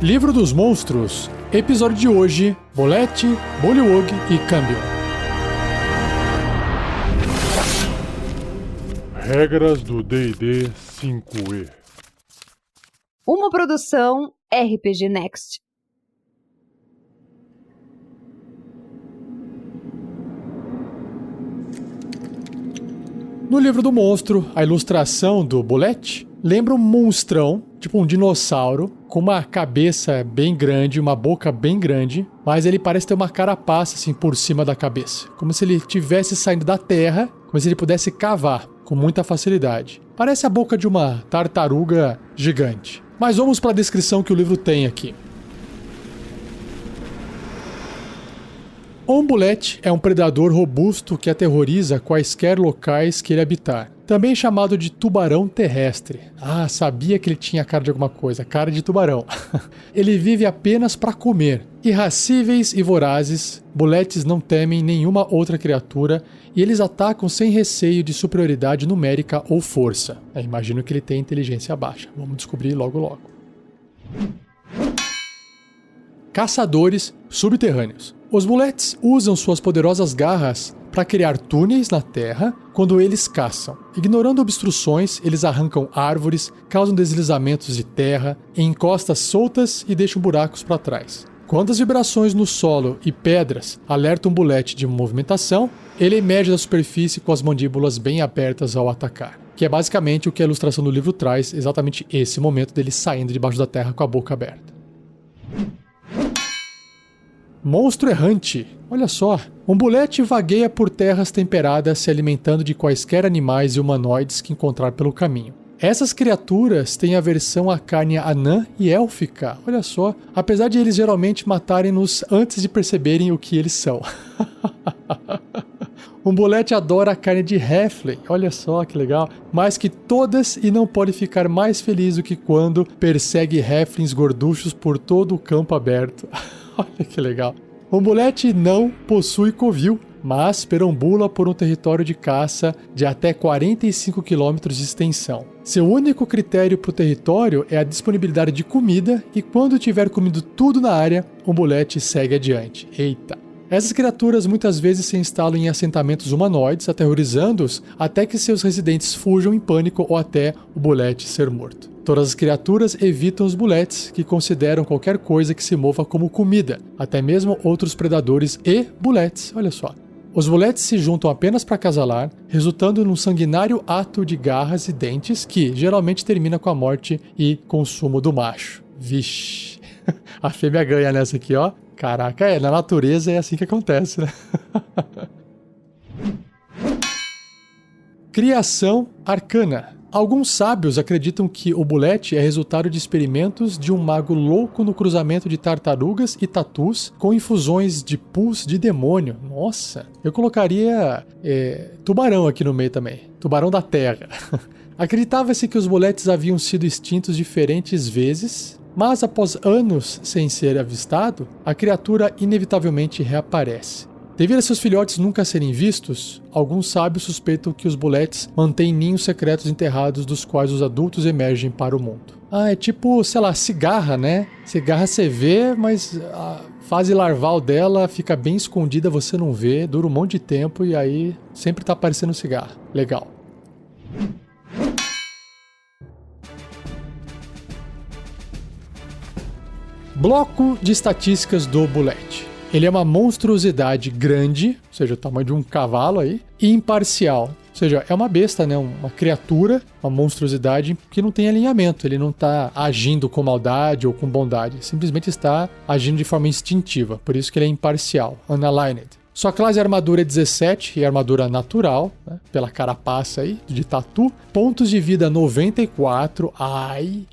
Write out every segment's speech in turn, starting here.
Livro dos Monstros, episódio de hoje, Bolette, Bullywug e Câmbio. Regras do D&D 5e. Uma produção RPG Next. No livro do monstro, a ilustração do Bolette lembra um monstrão, tipo um dinossauro, com uma cabeça bem grande, uma boca bem grande, mas ele parece ter uma carapaça assim por cima da cabeça, como se ele estivesse saindo da terra, como se ele pudesse cavar com muita facilidade. Parece a boca de uma tartaruga gigante. Mas vamos para a descrição que o livro tem aqui. Um Bolette é um predador robusto que aterroriza quaisquer locais que ele habitar. Também chamado de tubarão terrestre. Ah, sabia que ele tinha cara de alguma coisa, cara de tubarão. Ele vive apenas para comer. Irracíveis e vorazes, Boletes não temem nenhuma outra criatura e eles atacam sem receio de superioridade numérica ou força. Imagino que ele tem inteligência baixa. Vamos descobrir logo logo. Caçadores subterrâneos. Os Boletes usam suas poderosas garras para criar túneis na terra quando eles caçam. Ignorando obstruções, eles arrancam árvores, causam deslizamentos de terra, encostas soltas e deixam buracos para trás. Quando as vibrações no solo e pedras alertam o Bolette de movimentação, ele emerge da superfície com as mandíbulas bem abertas ao atacar. Que é basicamente o que a ilustração do livro traz, exatamente esse momento dele saindo debaixo da terra com a boca aberta. Monstro errante. Olha só, um Bolette vagueia por terras temperadas se alimentando de quaisquer animais e humanoides que encontrar pelo caminho. Essas criaturas têm aversão à carne anã e élfica, olha só, apesar de eles geralmente matarem-nos antes de perceberem o que eles são. Um Bolette adora a carne de Halfling, olha só que legal, mais que todas e não pode ficar mais feliz do que quando persegue Halflings gorduchos por todo o campo aberto. Olha que legal. Um Bolette não possui covil, mas perambula por um território de caça de até 45 km de extensão. Seu único critério para o território é a disponibilidade de comida e quando tiver comido tudo na área, um Bolette segue adiante. Eita! Essas criaturas muitas vezes se instalam em assentamentos humanoides, aterrorizando-os até que seus residentes fujam em pânico ou até o Bolette ser morto. Todas as criaturas evitam os Boletes, que consideram qualquer coisa que se mova como comida, até mesmo outros predadores e Boletes, olha só. Os Boletes se juntam apenas para acasalar, resultando num sanguinário ato de garras e dentes que geralmente termina com a morte e consumo do macho. Vixe, a fêmea ganha nessa aqui, ó. Caraca, na natureza é assim que acontece, né? Criação arcana. Alguns sábios acreditam que o Bolette é resultado de experimentos de um mago louco no cruzamento de tartarugas e tatus com infusões de pus de demônio. Nossa, eu colocaria tubarão aqui no meio também. Tubarão da terra. Acreditava-se que os Boletes haviam sido extintos diferentes vezes, mas após anos sem ser avistado, a criatura inevitavelmente reaparece. Devido a seus filhotes nunca serem vistos, alguns sábios suspeitam que os Boletes mantêm ninhos secretos enterrados dos quais os adultos emergem para o mundo. Ah, é tipo, sei lá, cigarra, né? Cigarra você vê, mas a fase larval dela fica bem escondida, você não vê, dura um monte de tempo e aí sempre tá aparecendo cigarra. Legal. Bloco de estatísticas do Bolette. Ele é uma monstruosidade grande, ou seja, o tamanho de um cavalo aí, e imparcial. Ou seja, é uma besta, né? Uma criatura, uma monstruosidade que não tem alinhamento. Ele não está agindo com maldade ou com bondade. Simplesmente está agindo de forma instintiva. Por isso que ele é imparcial, unaligned. Sua classe de armadura é 17 e armadura natural, né? Pela carapaça aí, de tatu. Pontos de vida 94. Ai,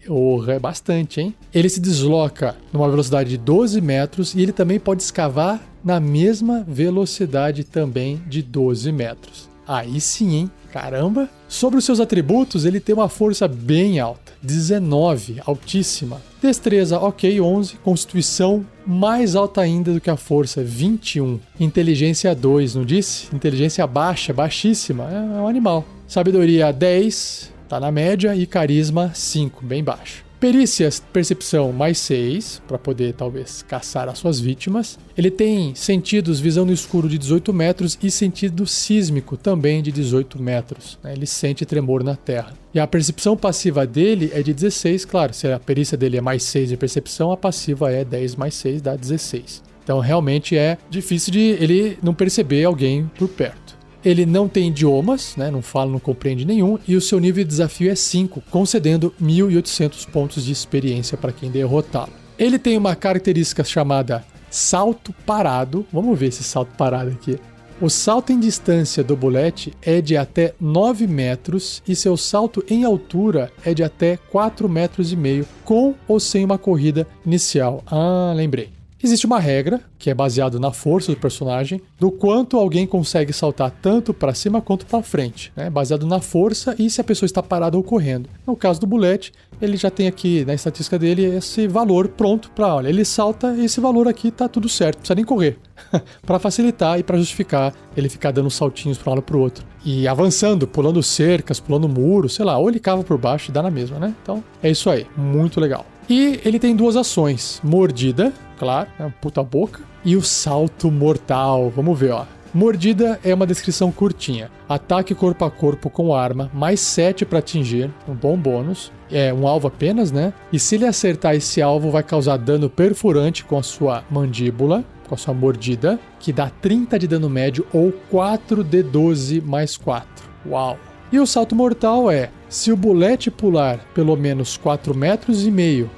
é bastante, hein? Ele se desloca numa velocidade de 12 metros e ele também pode escavar na mesma velocidade também de 12 metros. Aí sim, hein? Caramba! Sobre os seus atributos, ele tem uma força bem alta, 19, altíssima. Destreza, ok, 11. Constituição, mais alta ainda do que a força, 21. Inteligência 2, não disse? Inteligência baixa, baixíssima, é um animal. Sabedoria 10, tá na média, e carisma 5, bem baixo. Perícias, percepção mais 6, para poder talvez caçar as suas vítimas. Ele tem sentidos, visão no escuro de 18 metros e sentido sísmico também de 18 metros. Ele sente tremor na terra. E a percepção passiva dele é de 16, claro, se a perícia dele é mais 6 de percepção, a passiva é 10 mais 6, dá 16. Então realmente é difícil de ele não perceber alguém por perto. Ele não tem idiomas, né? Não fala, não compreende nenhum, e o seu nível de desafio é 5, concedendo 1.800 pontos de experiência para quem derrotá-lo. Ele tem uma característica chamada salto parado. Vamos ver esse salto parado aqui. O salto em distância do Bullet é de até 9 metros e seu salto em altura é de até 4,5 metros, com ou sem uma corrida inicial. Ah, lembrei. Existe uma regra, que é baseada na força do personagem, do quanto alguém consegue saltar tanto para cima quanto para frente, né? Baseado na força e se a pessoa está parada ou correndo. No caso do Bullet, ele já tem aqui na estatística dele esse valor pronto para, olha, ele salta e esse valor aqui tá tudo certo, não precisa nem correr. Para facilitar e para justificar ele ficar dando saltinhos para um lado para o outro. E avançando, pulando cercas, pulando muros, sei lá, ou ele cava por baixo e dá na mesma, né? Então é isso aí, muito legal. E ele tem 2 ações, mordida, claro, é uma puta boca, e o salto mortal. Vamos ver, ó. Mordida é uma descrição curtinha. Ataque corpo a corpo com arma, mais 7 para atingir, um bom bônus. É um alvo apenas, né? E se ele acertar esse alvo, vai causar dano perfurante com a sua mandíbula, com a sua mordida, que dá 30 de dano médio ou 4d12 mais 4. Uau! E o salto mortal é, se o Bullet pular pelo menos 4,5 metros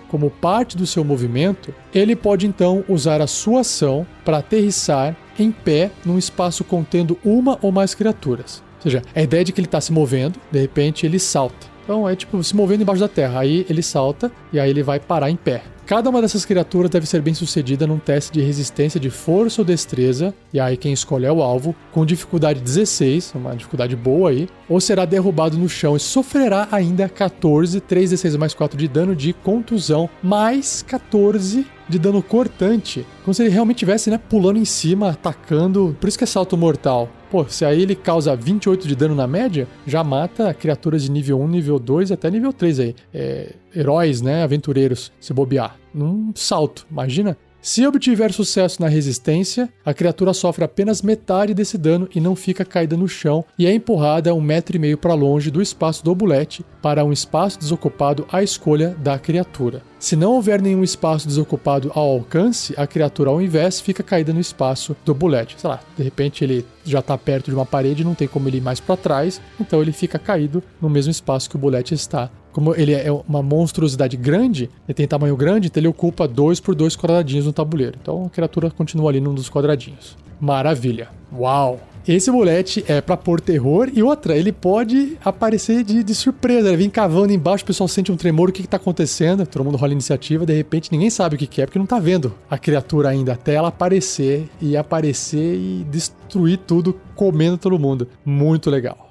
como parte do seu movimento, ele pode então usar a sua ação para aterrissar em pé num espaço contendo uma ou mais criaturas. Ou seja, a ideia é de que ele está se movendo, de repente ele salta. Então é tipo se movendo embaixo da terra, aí ele salta e aí ele vai parar em pé. Cada uma dessas criaturas deve ser bem sucedida num teste de resistência de força ou destreza, e aí quem escolhe é o alvo, com dificuldade 16, uma dificuldade boa aí, ou será derrubado no chão e sofrerá ainda 14, 3d6 mais 4 de dano de contusão, mais 14 de dano cortante, como se ele realmente estivesse, né, pulando em cima, atacando, por isso que é salto mortal. Pô, se aí ele causa 28 de dano na média, já mata criaturas de nível 1, nível 2 até nível 3 aí. Heróis, né, aventureiros, se bobear. Num salto, imagina? Se obtiver sucesso na resistência, a criatura sofre apenas metade desse dano e não fica caída no chão e é empurrada 1,5 metro para longe do espaço do Bullet para um espaço desocupado à escolha da criatura. Se não houver nenhum espaço desocupado ao alcance, a criatura ao invés fica caída no espaço do Bullet. Sei lá, de repente ele já está perto de uma parede e não tem como ele ir mais para trás, então ele fica caído no mesmo espaço que o Bullet está. Como ele é uma monstruosidade grande, ele tem tamanho grande, então ele ocupa 2 por 2 quadradinhos no tabuleiro. Então a criatura continua ali num dos quadradinhos. Maravilha. Uau! Esse Bullet é pra pôr terror e outra, ele pode aparecer de surpresa. Ele vem cavando embaixo, o pessoal sente um tremor, o que tá acontecendo? Todo mundo rola iniciativa, de repente ninguém sabe o que é, porque não tá vendo a criatura ainda, até ela aparecer e destruir tudo, comendo todo mundo. Muito legal.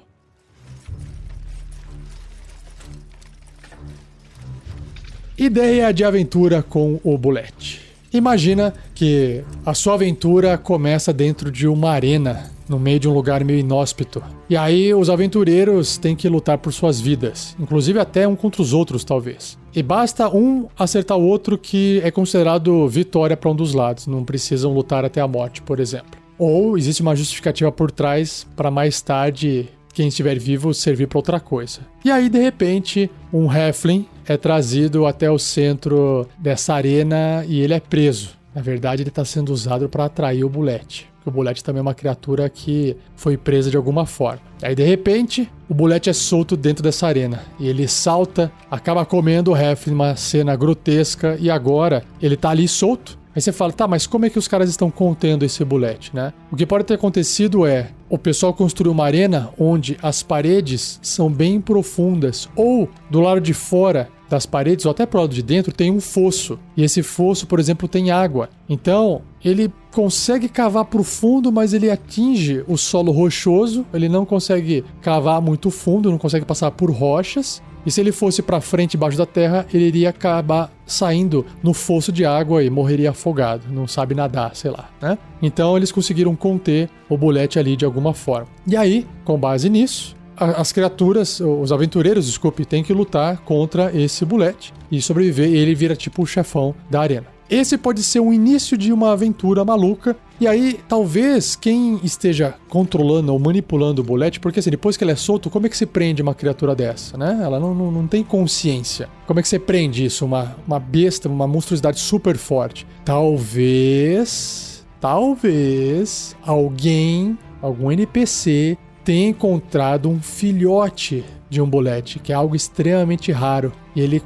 Ideia de aventura com o Bullet. Imagina que a sua aventura começa dentro de uma arena, no meio de um lugar meio inóspito. E aí os aventureiros têm que lutar por suas vidas, inclusive até um contra os outros, talvez. E basta um acertar o outro que é considerado vitória para um dos lados, não precisam lutar até a morte, por exemplo. Ou existe uma justificativa por trás para mais tarde quem estiver vivo servir para outra coisa. E aí, de repente, um Halfling é trazido até o centro dessa arena e ele é preso. Na verdade, ele está sendo usado para atrair o Bullet. O Bullet também é uma criatura que foi presa de alguma forma. Aí, de repente, o Bullet é solto dentro dessa arena. E ele salta, acaba comendo o Halfling, uma cena grotesca, e agora ele está ali solto. Aí você fala, tá, mas como é que os caras estão contendo esse Bullet, né? O que pode ter acontecido é, o pessoal construiu uma arena onde as paredes são bem profundas, ou do lado de fora das paredes, ou até pro lado de dentro, tem um fosso. E esse fosso, por exemplo, tem água. Então, ele consegue cavar profundo, mas ele atinge o solo rochoso, ele não consegue cavar muito fundo, não consegue passar por rochas. E se ele fosse para frente, embaixo da terra, ele iria acabar saindo no fosso de água e morreria afogado. Não sabe nadar, sei lá, né? Então eles conseguiram conter o Bullet ali de alguma forma. E aí, com base nisso, as criaturas, os aventureiros, desculpe, têm que lutar contra esse bulete e sobreviver, e ele vira tipo o chefão da arena. Esse pode ser o início de uma aventura maluca, e aí talvez quem esteja controlando ou manipulando o bulete, porque assim, depois que ele é solto, como é que se prende uma criatura dessa, né? Ela não tem consciência. Como é que você prende isso? Uma besta, uma monstruosidade super forte. Talvez algum NPC tenha encontrado um filhote de um bulete, que é algo extremamente raro. E ele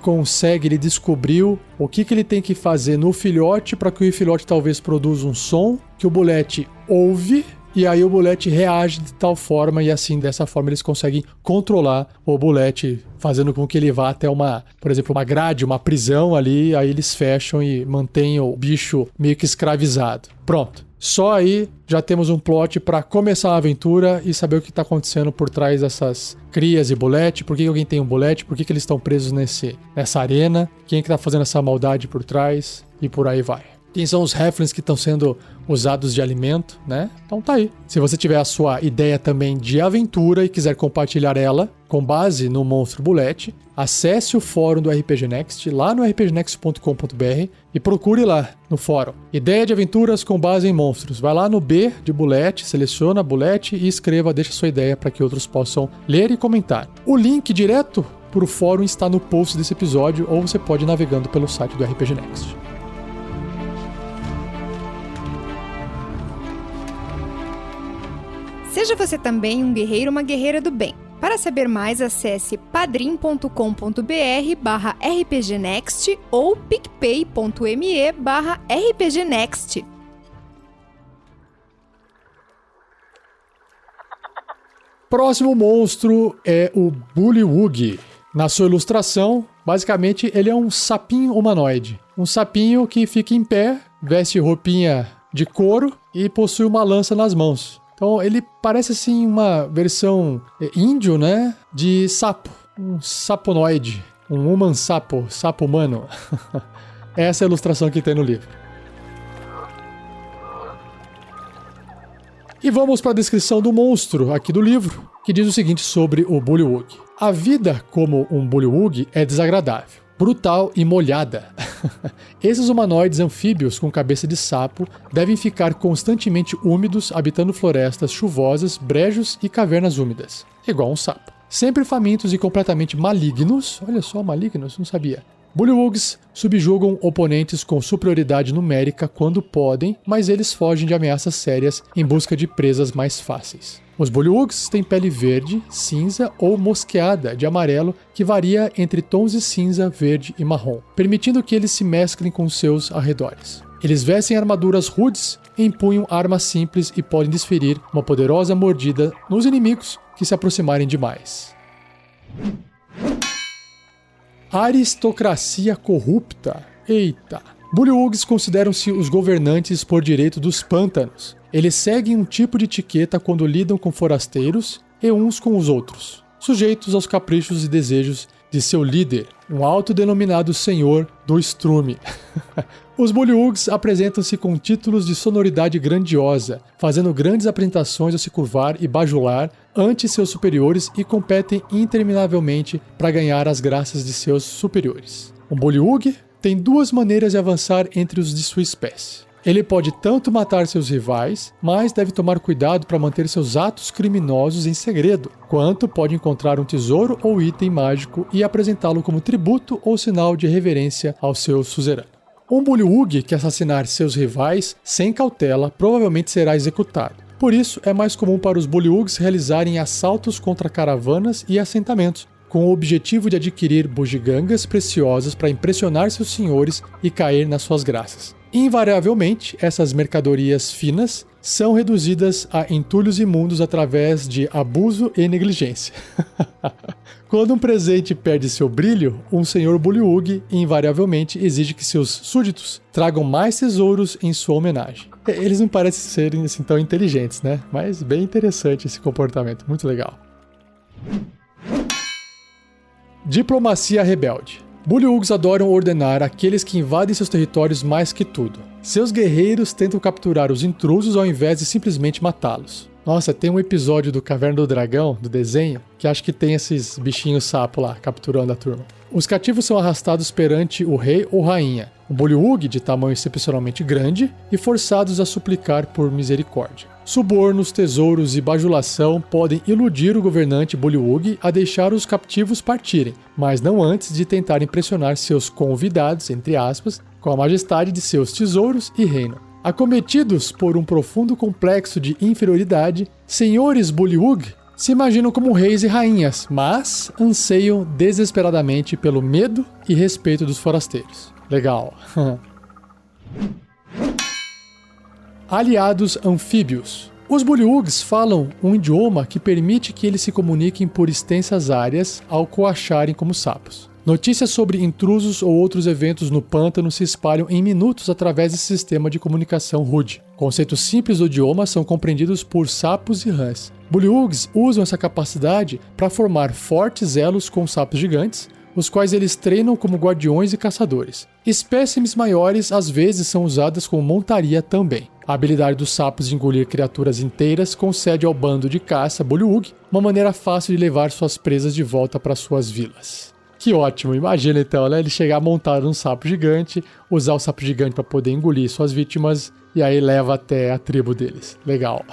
descobriu o que ele tem que fazer no filhote para que o filhote talvez produza um som que o bulete ouve, e aí o bulete reage de tal forma, e assim, dessa forma, eles conseguem controlar o bulete, fazendo com que ele vá até por exemplo, uma grade, uma prisão ali, aí eles fecham e mantêm o bicho meio que escravizado. Pronto. Só aí já temos um plot para começar a aventura e saber o que está acontecendo por trás dessas crias e bulete, por que alguém tem um bulete, por que eles estão presos nessa arena, quem é que tá fazendo essa maldade por trás e por aí vai. Quem são os halflings que estão sendo usados de alimento, né? Então tá aí. Se você tiver a sua ideia também de aventura e quiser compartilhar ela com base no monstro bulete, acesse o fórum do RPG Next, lá no rpgnext.com.br, e procure lá no fórum. Ideia de aventuras com base em monstros. Vai lá no B de bulete, seleciona bulete e escreva, deixa sua ideia para que outros possam ler e comentar. O link direto para o fórum está no post desse episódio, ou você pode ir navegando pelo site do RPG Next. Seja você também um guerreiro ou uma guerreira do bem. Para saber mais, acesse padrim.com.br/rpgnext ou picpay.me/rpgnext. Próximo monstro é o Bullywug. Na sua ilustração, basicamente ele é um sapinho humanoide. Um sapinho que fica em pé, veste roupinha de couro e possui uma lança nas mãos. Então ele parece assim uma versão índio, né, de sapo, um saponoide, um human sapo, sapo humano. Essa é a ilustração que tem no livro. E vamos para a descrição do monstro aqui do livro, que diz o seguinte sobre o Bullywug. A vida como um Bullywug é desagradável, brutal e molhada. Esses humanoides anfíbios com cabeça de sapo devem ficar constantemente úmidos, habitando florestas chuvosas, brejos e cavernas úmidas, igual um sapo. Sempre famintos e completamente malignos, olha só, malignos, não sabia. Bullywugs subjugam oponentes com superioridade numérica quando podem, mas eles fogem de ameaças sérias em busca de presas mais fáceis. Os Bullywugs têm pele verde, cinza ou mosqueada de amarelo que varia entre tons de cinza, verde e marrom, permitindo que eles se mesclem com seus arredores. Eles vestem armaduras rudes, empunham armas simples e podem desferir uma poderosa mordida nos inimigos que se aproximarem demais. Aristocracia corrupta. Eita! Bullywugs consideram-se os governantes por direito dos pântanos. Eles seguem um tipo de etiqueta quando lidam com forasteiros e uns com os outros, sujeitos aos caprichos e desejos de seu líder, um autodenominado Senhor do Estrume. Os Bullywugs apresentam-se com títulos de sonoridade grandiosa, fazendo grandes apresentações ao se curvar e bajular ante seus superiores e competem interminavelmente para ganhar as graças de seus superiores. Um Bullywug tem duas maneiras de avançar entre os de sua espécie. Ele pode tanto matar seus rivais, mas deve tomar cuidado para manter seus atos criminosos em segredo, quanto pode encontrar um tesouro ou item mágico e apresentá-lo como tributo ou sinal de reverência ao seu suzerano. Um Bullywug que assassinar seus rivais sem cautela provavelmente será executado. Por isso, é mais comum para os Bullywugs realizarem assaltos contra caravanas e assentamentos, com o objetivo de adquirir bugigangas preciosas para impressionar seus senhores e cair nas suas graças. Invariavelmente, essas mercadorias finas são reduzidas a entulhos imundos através de abuso e negligência. Quando um presente perde seu brilho, um senhor Bullywug invariavelmente exige que seus súditos tragam mais tesouros em sua homenagem. Eles não parecem serem assim tão inteligentes, né? Mas bem interessante esse comportamento, muito legal. Diplomacia rebelde. Bullywugs adoram ordenar aqueles que invadem seus territórios mais que tudo. Seus guerreiros tentam capturar os intrusos ao invés de simplesmente matá-los. Nossa, tem um episódio do Caverna do Dragão, do desenho, que acho que tem esses bichinhos sapo lá, capturando a turma. Os cativos são arrastados perante o rei ou rainha, um bullywug de tamanho excepcionalmente grande, e forçados a suplicar por misericórdia. Subornos, tesouros e bajulação podem iludir o governante bullywug a deixar os captivos partirem, mas não antes de tentar impressionar seus convidados, entre aspas, com a majestade de seus tesouros e reino. Acometidos por um profundo complexo de inferioridade, senhores bullywug se imaginam como reis e rainhas, mas anseiam desesperadamente pelo medo e respeito dos forasteiros. Legal. Aliados anfíbios. Os bullywugs falam um idioma que permite que eles se comuniquem por extensas áreas ao coacharem como sapos. Notícias sobre intrusos ou outros eventos no pântano se espalham em minutos através desse sistema de comunicação rude. Conceitos simples do idioma são compreendidos por sapos e rãs. Bullywugs usam essa capacidade para formar fortes elos com sapos gigantes, os quais eles treinam como guardiões e caçadores. Espécimes maiores às vezes são usadas como montaria também. A habilidade dos sapos de engolir criaturas inteiras concede ao bando de caça bullywug uma maneira fácil de levar suas presas de volta para suas vilas. Que ótimo, imagina então, né? Ele chegar montado num sapo gigante, usar o sapo gigante para poder engolir suas vítimas e aí leva até a tribo deles. Legal.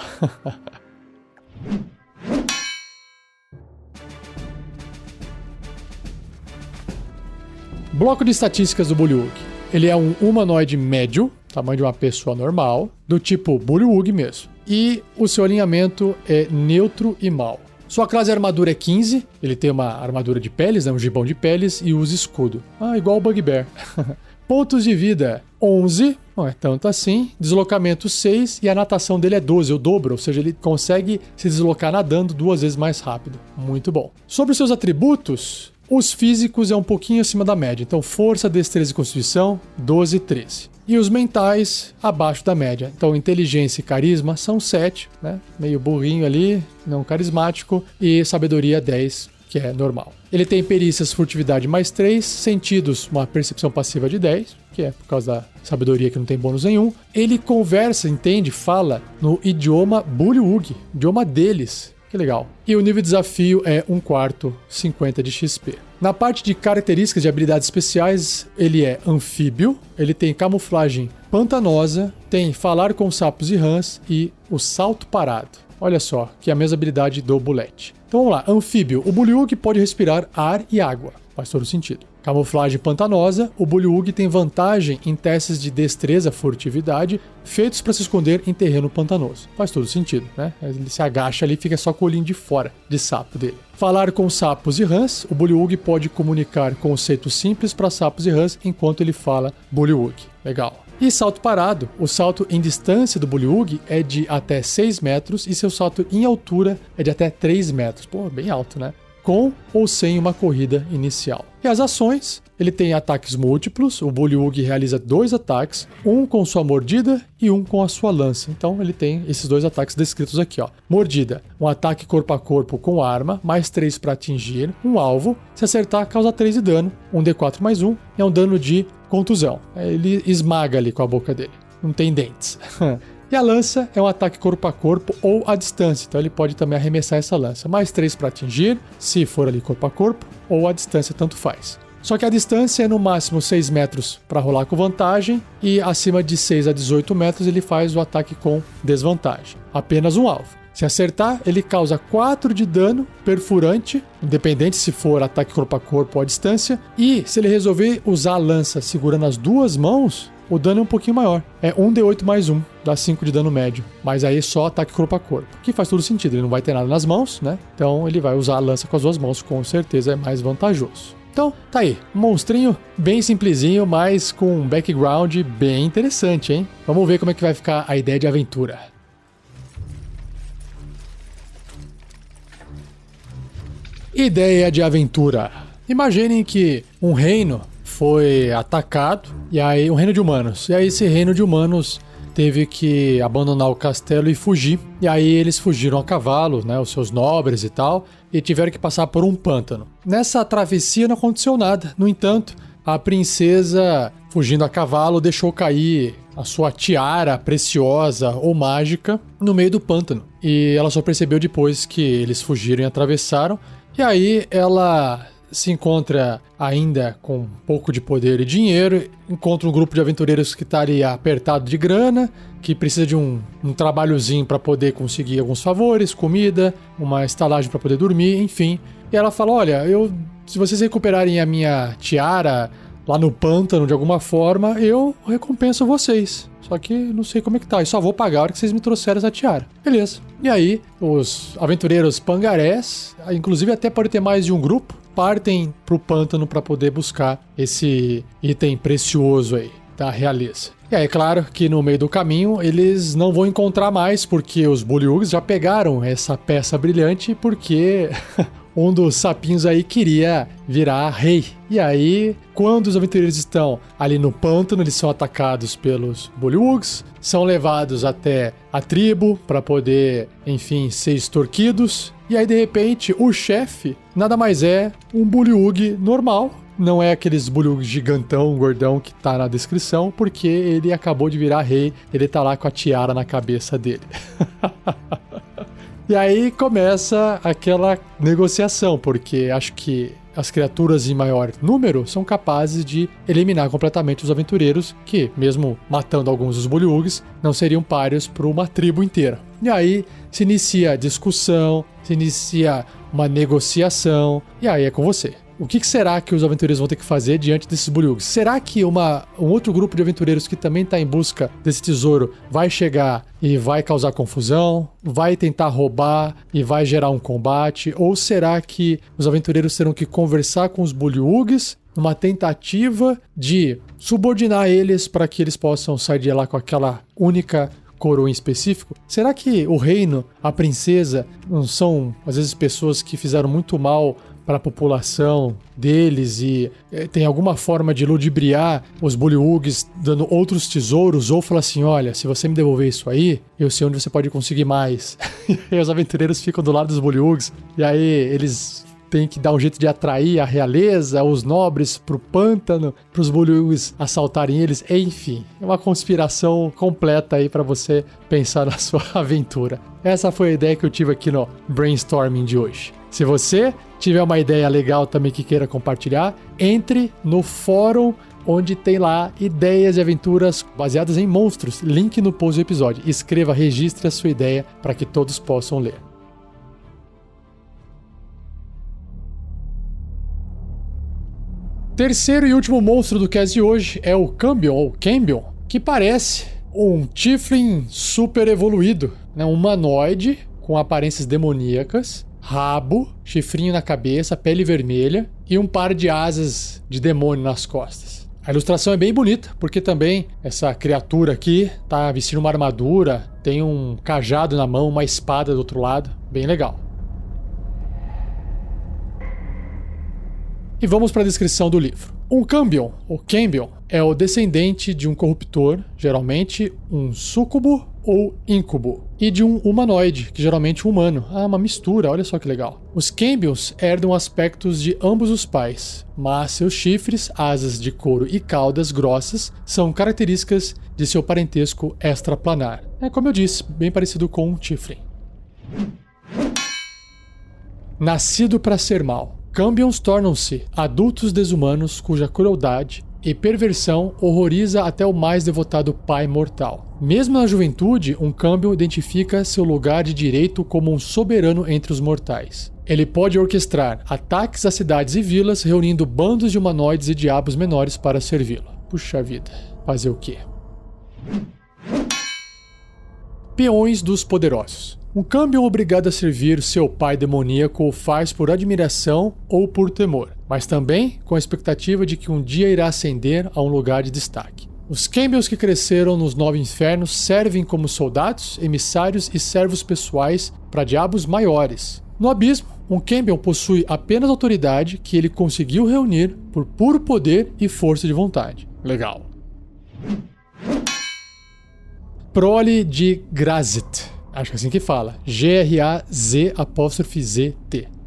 Bloco de estatísticas do bullywug. Ele é um humanoide médio, tamanho de uma pessoa normal, do tipo bullywug mesmo. E o seu alinhamento é neutro e mal. Sua classe de armadura é 15, ele tem uma armadura de peles, né, um gibão de peles, e usa escudo. Igual o Bugbear. Pontos de vida, 11, não é tanto assim. Deslocamento 6 e a natação dele é 12, o dobro, ou seja, ele consegue se deslocar nadando 2 vezes mais rápido. Muito bom. Sobre os seus atributos, os físicos é um pouquinho acima da média, então força, destreza e constituição, 12 e 13. E os mentais, abaixo da média. Então, inteligência e carisma são 7, né? Meio burrinho ali, não carismático. E sabedoria 10, que é normal. Ele tem perícias, furtividade mais 3, sentidos, uma percepção passiva de 10, que é por causa da sabedoria que não tem bônus nenhum. Ele conversa, entende, fala no idioma bullywug, idioma deles. Que legal. E o nível de desafio é 1/4, 50 de XP. Na parte de características de habilidades especiais, ele é anfíbio, ele tem camuflagem pantanosa, tem falar com sapos e rãs e o salto parado. Olha só, que é a mesma habilidade do bulete. Então vamos lá, anfíbio. O bullywug pode respirar ar e água. Faz todo sentido. Camuflagem pantanosa, o bullywug tem vantagem em testes de destreza, furtividade, feitos para se esconder em terreno pantanoso. Faz todo sentido, né? Ele se agacha ali e fica só com o olhinho de fora de sapo dele. Falar com sapos e rãs, o bullywug pode comunicar conceitos simples para sapos e rãs enquanto ele fala bullywug. Legal. E salto parado, o salto em distância do bullywug é de até 6 metros e seu salto em altura é de até 3 metros. Pô, bem alto, né? Com ou sem uma corrida inicial. E as ações, ele tem ataques múltiplos, o bullywug realiza 2 ataques, um com sua mordida e um com a sua lança. Então ele tem esses 2 ataques descritos aqui, ó. Mordida, um ataque corpo a corpo com arma, mais 3 para atingir um alvo, se acertar causa 3 de dano, um D4 mais 1, é um dano de contusão. Ele esmaga ali com a boca dele, não tem dentes. E a lança é um ataque corpo a corpo ou à distância, então ele pode também arremessar essa lança. Mais 3 para atingir, se for ali corpo a corpo, ou à distância, tanto faz. Só que a distância é no máximo 6 metros para rolar com vantagem e acima de 6 a 18 metros ele faz o ataque com desvantagem. Apenas um alvo. Se acertar, ele causa 4 de dano perfurante, independente se for ataque corpo a corpo ou à distância. E se ele resolver usar a lança segurando as 2 mãos, o dano é um pouquinho maior. É 1d8 mais 1, dá 5 de dano médio. Mas aí é só ataque corpo a corpo, que faz todo sentido. Ele não vai ter nada nas mãos, né? Então ele vai usar a lança com as 2 mãos, com certeza é mais vantajoso. Então, tá aí. Um monstrinho bem simplesinho, mas com um background bem interessante, hein? Vamos ver como é que vai ficar a ideia de aventura. Ideia de aventura. Imaginem que um reino foi atacado, e aí um reino de humanos. E aí esse reino de humanos teve que abandonar o castelo e fugir. E aí eles fugiram a cavalo, né, os seus nobres e tal, e tiveram que passar por um pântano. Nessa travessia não aconteceu nada. No entanto, a princesa, fugindo a cavalo, deixou cair a sua tiara preciosa ou mágica no meio do pântano. E ela só percebeu depois que eles fugiram e atravessaram. E aí ela se encontra ainda com um pouco de poder e dinheiro, encontra um grupo de aventureiros que está ali apertado de grana, que precisa de um trabalhozinho para poder conseguir alguns favores, comida, uma estalagem para poder dormir, enfim. E ela fala, olha, se vocês recuperarem a minha tiara lá no pântano de alguma forma, eu recompenso vocês. Só que não sei como é que tá, e só vou pagar a hora que vocês me trouxeram essa tiara. Beleza. E aí, os aventureiros pangarés, inclusive até pode ter mais de um grupo, partem pro pântano para poder buscar esse item precioso aí da realeza. E aí, é claro que no meio do caminho eles não vão encontrar mais, porque os Bullywugs já pegaram essa peça brilhante, porque um dos sapinhos aí queria virar rei. E aí, quando os aventureiros estão ali no pântano, eles são atacados pelos Bullywugs, são levados até a tribo para poder, enfim, ser extorquidos. E aí, de repente, o chefe nada mais é um Bullywug normal. Não é aqueles Bullywug gigantão, gordão que tá na descrição, porque ele acabou de virar rei, ele tá lá com a tiara na cabeça dele. E aí começa aquela negociação, porque acho que as criaturas em maior número são capazes de eliminar completamente os aventureiros, que, mesmo matando alguns dos Bullywugs, não seriam páreos para uma tribo inteira. E aí se inicia a discussão, se inicia uma negociação, e aí é com você. O que será que os aventureiros vão ter que fazer diante desses Bullywugs? Será que um outro grupo de aventureiros que também está em busca desse tesouro vai chegar e vai causar confusão? Vai tentar roubar e vai gerar um combate? Ou será que os aventureiros terão que conversar com os Bullywugs numa tentativa de subordinar eles para que eles possam sair de lá com aquela única coroa em específico? Será que o reino, a princesa, não são às vezes pessoas que fizeram muito mal para a população deles e tem alguma forma de ludibriar os Bullywugs dando outros tesouros, ou falar assim, olha, se você me devolver isso aí, eu sei onde você pode conseguir mais. E aí os aventureiros ficam do lado dos Bullywugs, e aí eles têm que dar um jeito de atrair a realeza, os nobres pro pântano, pros Bullywugs assaltarem eles, enfim, é uma conspiração completa aí para você pensar na sua aventura. Essa foi a ideia que eu tive aqui no brainstorming de hoje. Se você tiver uma ideia legal também que queira compartilhar, entre no fórum onde tem lá ideias e aventuras baseadas em monstros. Link no post do episódio. Escreva, registre a sua ideia para que todos possam ler. Terceiro e último monstro do cast de hoje é o Cambion, ou Cambion, que parece um Tiefling super evoluído, né? Um humanoide com aparências demoníacas, rabo, chifrinho na cabeça, pele vermelha e um par de asas de demônio nas costas. A ilustração é bem bonita, porque também essa criatura aqui tá vestindo uma armadura, tem um cajado na mão, uma espada do outro lado, bem legal. E vamos para a descrição do livro. Um Cambion, ou Cambion, é o descendente de um corruptor, geralmente um súcubo ou íncubo, e de um humanoide, que geralmente é um humano. Ah, uma mistura, olha só que legal. Os Cambions herdam aspectos de ambos os pais, mas seus chifres, asas de couro e caudas grossas são características de seu parentesco extraplanar. É, como eu disse, bem parecido com um Tiefling. Nascido para ser mal. Cambions tornam-se adultos desumanos cuja crueldade e perversão horroriza até o mais devotado pai mortal. Mesmo na juventude, um Cambion identifica seu lugar de direito como um soberano entre os mortais. Ele pode orquestrar ataques a cidades e vilas, reunindo bandos de humanoides e diabos menores para servi-lo. Puxa vida, fazer o quê? Peões dos poderosos. Um Cambion obrigado a servir seu pai demoníaco o faz por admiração ou por temor, mas também com a expectativa de que um dia irá ascender a um lugar de destaque. Os Cambions que cresceram nos Nove Infernos servem como soldados, emissários e servos pessoais para diabos maiores. No abismo, um Cambion possui apenas autoridade que ele conseguiu reunir por puro poder e força de vontade. Legal. Prole de Grazit. Acho que é assim que fala. G-R-A-Z-Z-T.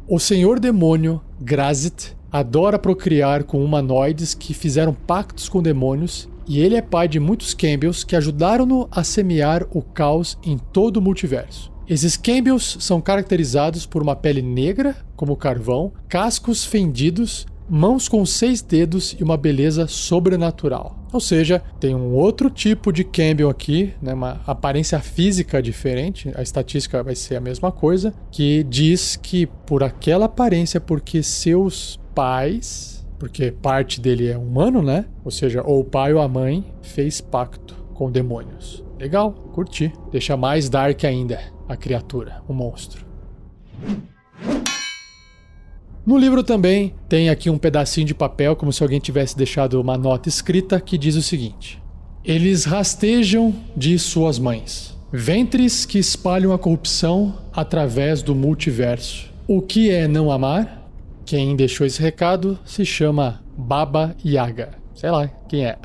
O senhor demônio, Grazit, adora procriar com humanoides que fizeram pactos com demônios e ele é pai de muitos Cambions que ajudaram-no a semear o caos em todo o multiverso. Esses Cambions são caracterizados por uma pele negra, como carvão, cascos fendidos, mãos com 6 dedos e uma beleza sobrenatural. Ou seja, tem um outro tipo de Cambion aqui, né, uma aparência física diferente, a estatística vai ser a mesma coisa, que diz que por aquela aparência, porque seus pais, porque parte dele é humano, né? Ou seja, ou o pai ou a mãe fez pacto com demônios. Legal, curti. Deixa mais dark ainda a criatura, o monstro. No livro também tem aqui um pedacinho de papel, como se alguém tivesse deixado uma nota escrita, que diz o seguinte: eles rastejam de suas mães, ventres que espalham a corrupção através do multiverso. O que é não amar? Quem deixou esse recado se chama Baba Yaga. Sei lá quem é.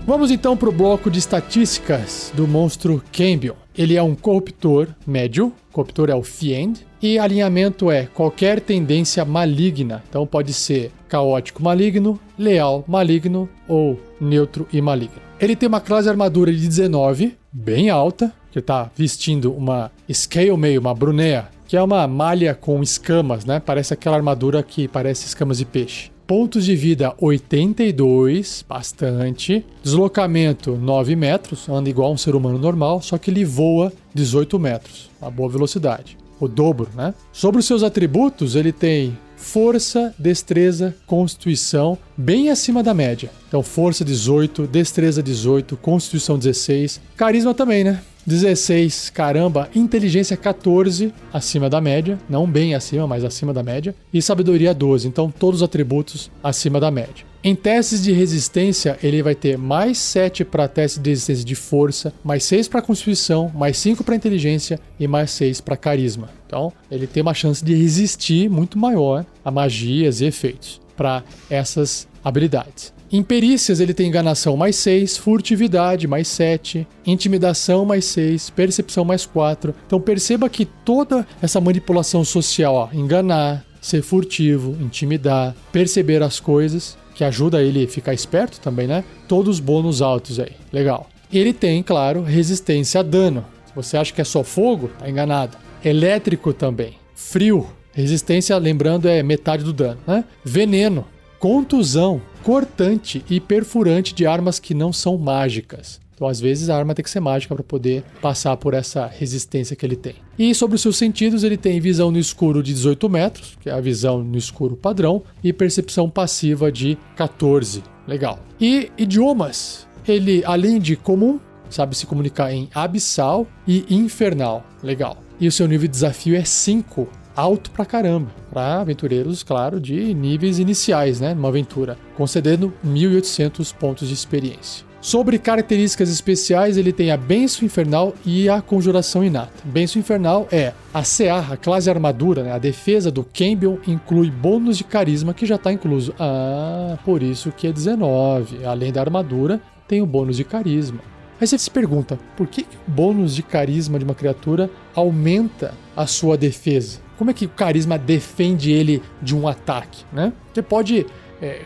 Vamos então para o bloco de estatísticas do monstro Cambion. Ele é um corruptor médio, corruptor é o Fiend, e alinhamento é qualquer tendência maligna. Então pode ser caótico maligno, leal maligno ou neutro e maligno. Ele tem uma classe armadura de 19, bem alta, que está vestindo uma Scale Mail, uma Brunea, que é uma malha com escamas, né? Parece aquela armadura que parece escamas de peixe. Pontos de vida 82, bastante. Deslocamento 9 metros, anda igual um ser humano normal, só que ele voa 18 metros, uma boa velocidade. O dobro, né? Sobre os seus atributos, ele tem força, destreza, constituição, bem acima da média. Então, força 18, destreza 18, constituição 16, carisma também, né? 16, caramba, inteligência 14, acima da média, não bem acima, mas acima da média, e sabedoria 12, então todos os atributos acima da média. Em testes de resistência, ele vai ter mais 7 para teste de resistência de força, mais 6 para constituição, mais 5 para inteligência e mais 6 para carisma. Então, ele tem uma chance de resistir muito maior a magias e efeitos para essas habilidades. Em perícias, ele tem enganação mais 6, furtividade mais 7, intimidação mais 6, percepção mais 4. Então perceba que toda essa manipulação social, enganar, ser furtivo, intimidar, perceber as coisas, que ajuda ele a ficar esperto também, né? Todos os bônus altos aí. Legal. Ele tem, claro, resistência a dano. Se você acha que é só fogo, tá enganado. Elétrico também. Frio. Resistência, lembrando, é metade do dano, né? Veneno. Contusão, cortante e perfurante de armas que não são mágicas. Então, às vezes, a arma tem que ser mágica para poder passar por essa resistência que ele tem. E sobre os seus sentidos, ele tem visão no escuro de 18 metros, que é a visão no escuro padrão, e percepção passiva de 14. Legal. E idiomas, ele, além de comum, sabe se comunicar em abissal e infernal. Legal. E o seu nível de desafio é 5. Alto pra caramba, para aventureiros, claro, de níveis iniciais, né, numa aventura, concedendo 1.800 pontos de experiência. Sobre características especiais, ele tem a Bênção Infernal e a Conjuração Inata. Bênção Infernal é a CA, a classe armadura, né, a defesa do Cambion inclui bônus de carisma que já está incluso. Ah, por isso que é 19. Além da armadura, tem o bônus de carisma. Aí você se pergunta, por que o bônus de carisma de uma criatura aumenta a sua defesa? Como é que o carisma defende ele de um ataque, né? Você pode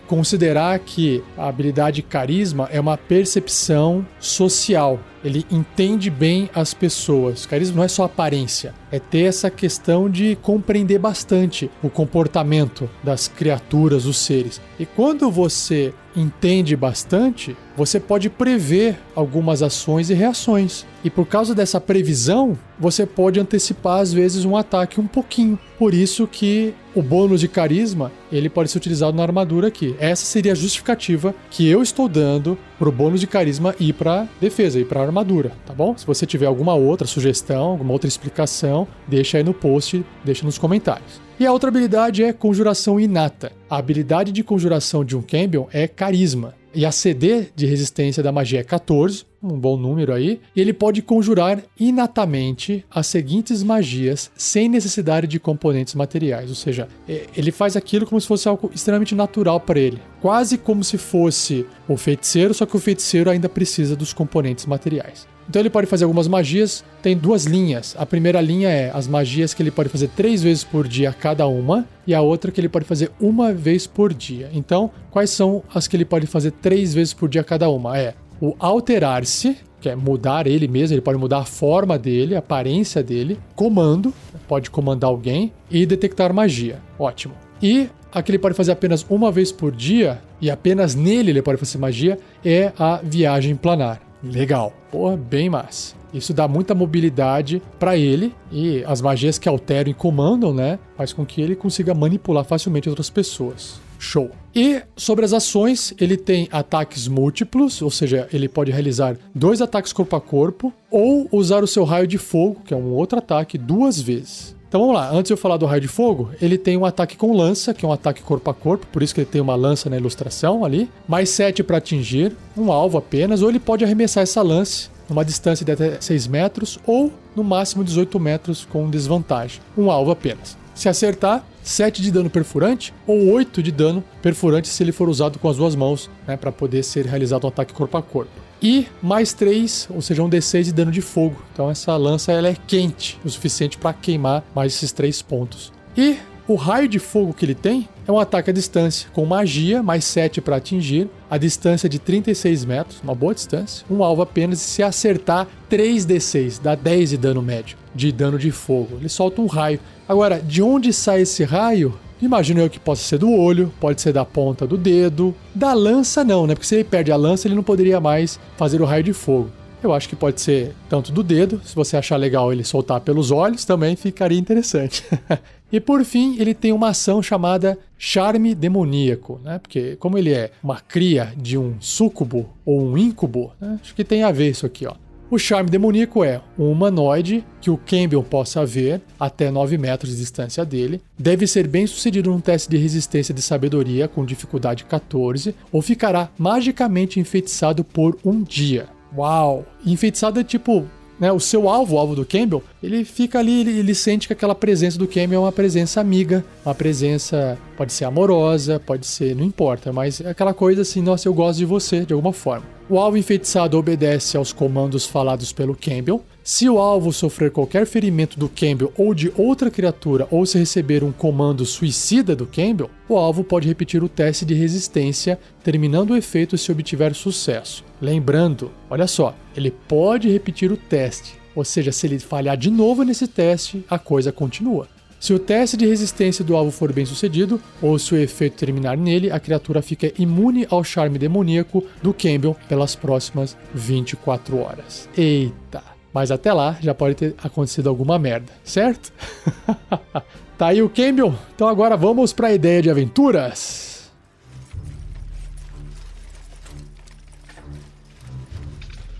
considerar que a habilidade carisma é uma percepção social. Ele entende bem as pessoas. Carisma não é só aparência, é ter essa questão de compreender bastante o comportamento das criaturas, dos seres. E quando você entende bastante, você pode prever algumas ações e reações. E por causa dessa previsão, você pode antecipar às vezes um ataque um pouquinho. Por isso que o bônus de carisma, ele pode ser utilizado na armadura aqui. Essa seria a justificativa que eu estou dando para o bônus de carisma ir para defesa, ir para armadura, tá bom? Se você tiver alguma outra sugestão, alguma outra explicação, deixa aí no post, deixa nos comentários. E a outra habilidade é Conjuração Inata. A habilidade de conjuração de um Cambion é Carisma. E a CD de resistência da magia é 14, um bom número aí. E ele pode conjurar inatamente as seguintes magias sem necessidade de componentes materiais. Ou seja, ele faz aquilo como se fosse algo extremamente natural para ele. Quase como se fosse o feiticeiro, só que o feiticeiro ainda precisa dos componentes materiais. Então ele pode fazer algumas magias, tem 2 linhas. A primeira linha é as magias que ele pode fazer 3 vezes por dia cada uma, e a outra que ele pode fazer 1 vez por dia. Então, quais são as que ele pode fazer 3 vezes por dia cada uma? É o alterar-se, que é mudar ele mesmo, ele pode mudar a forma dele, a aparência dele, comando, pode comandar alguém, e detectar magia. Ótimo. E a que ele pode fazer apenas 1 vez por dia, e apenas nele ele pode fazer magia, é a viagem planar. Legal. Porra, bem massa. Isso dá muita mobilidade para ele, e as magias que alteram e comandam, né, faz com que ele consiga manipular facilmente outras pessoas. Show. E sobre as ações, ele tem ataques múltiplos, ou seja, ele pode realizar 2 ataques corpo a corpo, ou usar o seu raio de fogo, que é um outro ataque, 2 vezes. Então vamos lá, antes de eu falar do raio de fogo, ele tem um ataque com lança, que é um ataque corpo a corpo, por isso que ele tem uma lança na ilustração ali, mais 7 para atingir, um alvo apenas, ou ele pode arremessar essa lança numa distância de até 6 metros, ou no máximo 18 metros com desvantagem, um alvo apenas. Se acertar, 7 de dano perfurante, ou 8 de dano perfurante se ele for usado com as 2 mãos, né, para poder ser realizado um ataque corpo a corpo. E mais 3, ou seja, um D6 de dano de fogo. Então essa lança ela é quente o suficiente para queimar mais esses 3 pontos. E o raio de fogo que ele tem é um ataque à distância, com magia, mais 7 para atingir, a distância de 36 metros, uma boa distância, um alvo apenas, e se acertar 3d6, dá 10 de dano médio, de dano de fogo. Ele solta um raio. Agora, de onde sai esse raio? Imagino eu que possa ser do olho, pode ser da ponta do dedo. Da lança não, né? Porque se ele perde a lança, ele não poderia mais fazer o raio de fogo. Eu acho que pode ser tanto do dedo, se você achar legal ele soltar pelos olhos, também ficaria interessante. E por fim, ele tem uma ação chamada Charme Demoníaco, né? Porque como ele é uma cria de um súcubo ou um íncubo, né? Acho que tem a ver isso aqui, ó. O charme demoníaco é um humanoide que o Campbell possa ver até 9 metros de distância dele, deve ser bem sucedido num teste de resistência de sabedoria com dificuldade 14, ou ficará magicamente enfeitiçado por um dia. Uau! Enfeitiçado é tipo, né, o seu alvo, o alvo do Campbell, ele fica ali, ele sente que aquela presença do Campbell é uma presença amiga, uma presença, pode ser amorosa, pode ser, não importa, mas é aquela coisa assim, nossa, eu gosto de você, de alguma forma. O alvo enfeitiçado obedece aos comandos falados pelo Campbell. Se o alvo sofrer qualquer ferimento do Campbell ou de outra criatura, ou se receber um comando suicida do Campbell, o alvo pode repetir o teste de resistência, terminando o efeito se obtiver sucesso. Lembrando, olha só, ele pode repetir o teste, ou seja, se ele falhar de novo nesse teste, a coisa continua. Se o teste de resistência do alvo for bem sucedido, ou se o efeito terminar nele, a criatura fica imune ao charme demoníaco do Campbell pelas próximas 24 horas. Eita! Mas até lá já pode ter acontecido alguma merda, certo? Tá aí o Campbell? Então agora vamos para a ideia de aventuras.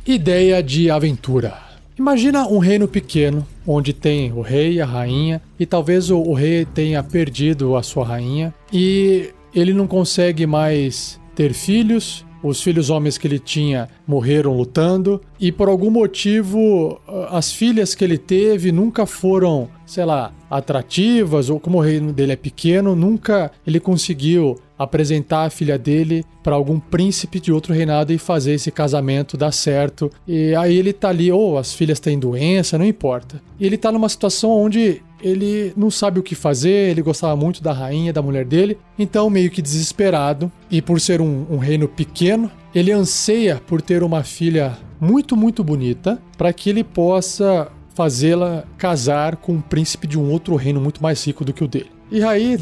Ideia de aventura. Imagina um reino pequeno, onde tem o rei e a rainha, e talvez o rei tenha perdido a sua rainha, e ele não consegue mais ter filhos, os filhos homens que ele tinha morreram lutando, e por algum motivo as filhas que ele teve nunca foram, sei lá, atrativas, ou como o reino dele é pequeno, nunca ele conseguiu apresentar a filha dele para algum príncipe de outro reinado e fazer esse casamento dar certo. E aí ele tá ali, ou as filhas têm doença, não importa. E ele tá numa situação onde ele não sabe o que fazer, ele gostava muito da rainha, da mulher dele, então meio que desesperado, e por ser um reino pequeno, ele anseia por ter uma filha muito, muito bonita, para que ele possa fazê-la casar com um príncipe de um outro reino muito mais rico do que o dele. E aí,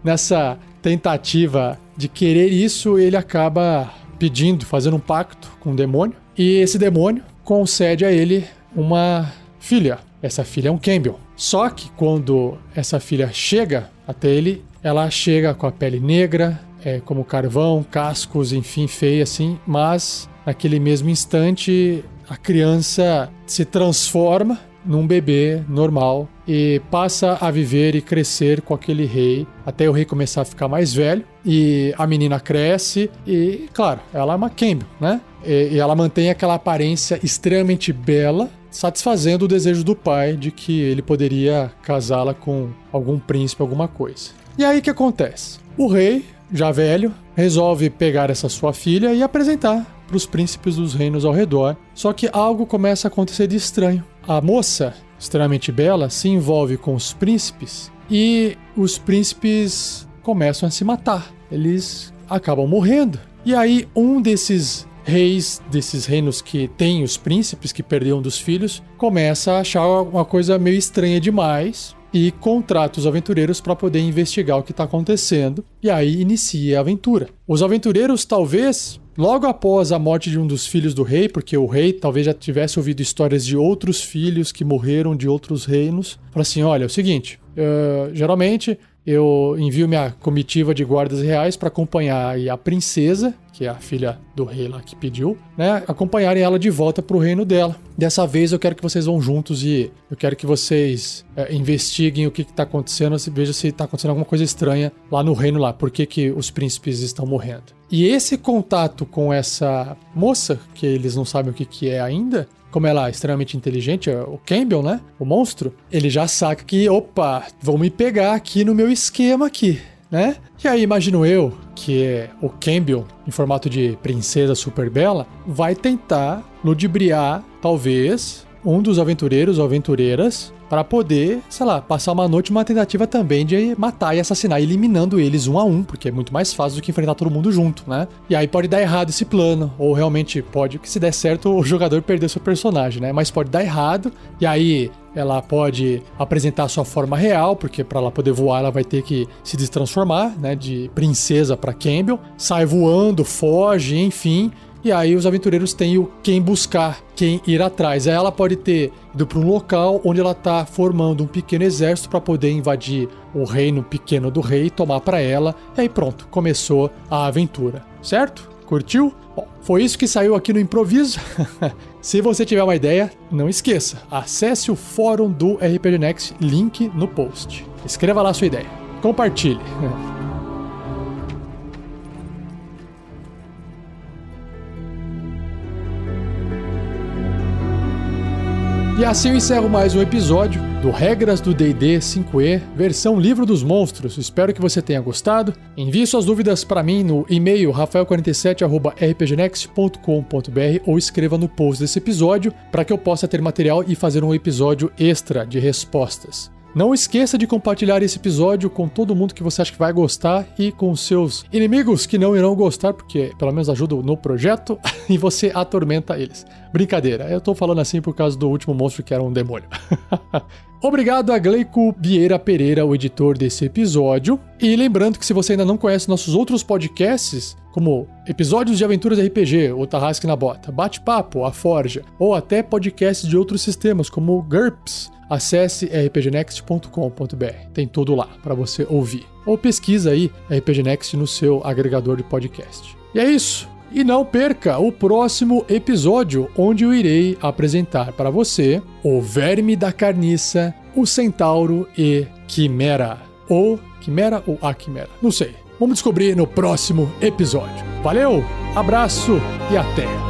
nessa tentativa de querer isso, ele acaba pedindo, fazendo um pacto com um demônio, e esse demônio concede a ele uma filha. Essa filha é um Campbell. Só que quando essa filha chega até ele, ela chega com a pele negra, como carvão, cascos, enfim, feia assim, mas naquele mesmo instante a criança se transforma num bebê normal e passa a viver e crescer com aquele rei, até o rei começar a ficar mais velho, e a menina cresce e, claro, ela é uma Campbell, né? E ela mantém aquela aparência extremamente bela, satisfazendo o desejo do pai de que ele poderia casá-la com algum príncipe, alguma coisa. E aí o que acontece? O rei, já velho, resolve pegar essa sua filha e apresentar para os príncipes dos reinos ao redor. Só que algo começa a acontecer de estranho. A moça, extremamente bela, se envolve com os príncipes e os príncipes começam a se matar. Eles acabam morrendo. E aí um desses reis, desses reinos que tem os príncipes que perderam dos filhos, começa a achar uma coisa meio estranha demais e contrata os aventureiros para poder investigar o que está acontecendo. E aí inicia a aventura. Os aventureiros talvez, logo após a morte de um dos filhos do rei, porque o rei talvez já tivesse ouvido histórias de outros filhos que morreram de outros reinos, fala assim, olha, é o seguinte, geralmente eu envio minha comitiva de guardas reais para acompanhar aí a princesa, que é a filha do rei lá que pediu, né? Acompanharem ela de volta pro reino dela. Dessa vez eu quero que vocês vão juntos e eu quero que vocês investiguem o que tá acontecendo, vejam se tá acontecendo alguma coisa estranha lá no reino lá, por que os príncipes estão morrendo. E esse contato com essa moça, que eles não sabem o que é ainda, como ela é extremamente inteligente, o Campbell, né? O monstro, ele já saca que, opa, vão me pegar aqui no meu esquema aqui, né? E aí imagino eu que o Campbell, em formato de princesa super bela, vai tentar ludibriar, talvez, um dos aventureiros ou aventureiras para poder, sei lá, passar uma noite numa tentativa também de matar e assassinar, eliminando eles um a um, porque é muito mais fácil do que enfrentar todo mundo junto, né? E aí pode dar errado esse plano, ou realmente pode, que se der certo, o jogador perder seu personagem, né? Mas pode dar errado, e aí ela pode apresentar a sua forma real, porque para ela poder voar, ela vai ter que se destransformar, né? De princesa para Campbell, sai voando, foge, enfim. E aí os aventureiros têm quem buscar, quem ir atrás. Aí ela pode ter ido para um local onde ela está formando um pequeno exército para poder invadir o reino pequeno do rei, tomar para ela. E aí pronto, começou a aventura. Certo? Curtiu? Bom, foi isso que saiu aqui no improviso. Se você tiver uma ideia, não esqueça, acesse o fórum do RPG Next, link no post. Escreva lá a sua ideia. Compartilhe. E assim eu encerro mais um episódio do Regras do D&D 5e, versão Livro dos Monstros. Espero que você tenha gostado. Envie suas dúvidas para mim no e-mail rafael47@rpgnext.com.br ou escreva no post desse episódio para que eu possa ter material e fazer um episódio extra de respostas. Não esqueça de compartilhar esse episódio com todo mundo que você acha que vai gostar e com seus inimigos que não irão gostar, porque pelo menos ajudam no projeto e você atormenta eles. Brincadeira, eu tô falando assim por causa do último monstro que era um demônio. Obrigado a Gleico Vieira Pereira, o editor desse episódio. E lembrando que se você ainda não conhece nossos outros podcasts, como episódios de aventuras RPG, o Tarrasque na Bota, Bate-Papo, a Forja, ou até podcasts de outros sistemas, como o GURPS, acesse rpgnext.com.br. Tem tudo lá para você ouvir. Ou pesquisa aí RPG Next no seu agregador de podcast. E é isso. E não perca o próximo episódio, onde eu irei apresentar para você o Verme da Carniça, o Centauro e Quimera. Ou Quimera ou a Quimera. Não sei. Vamos descobrir no próximo episódio. Valeu, abraço e até!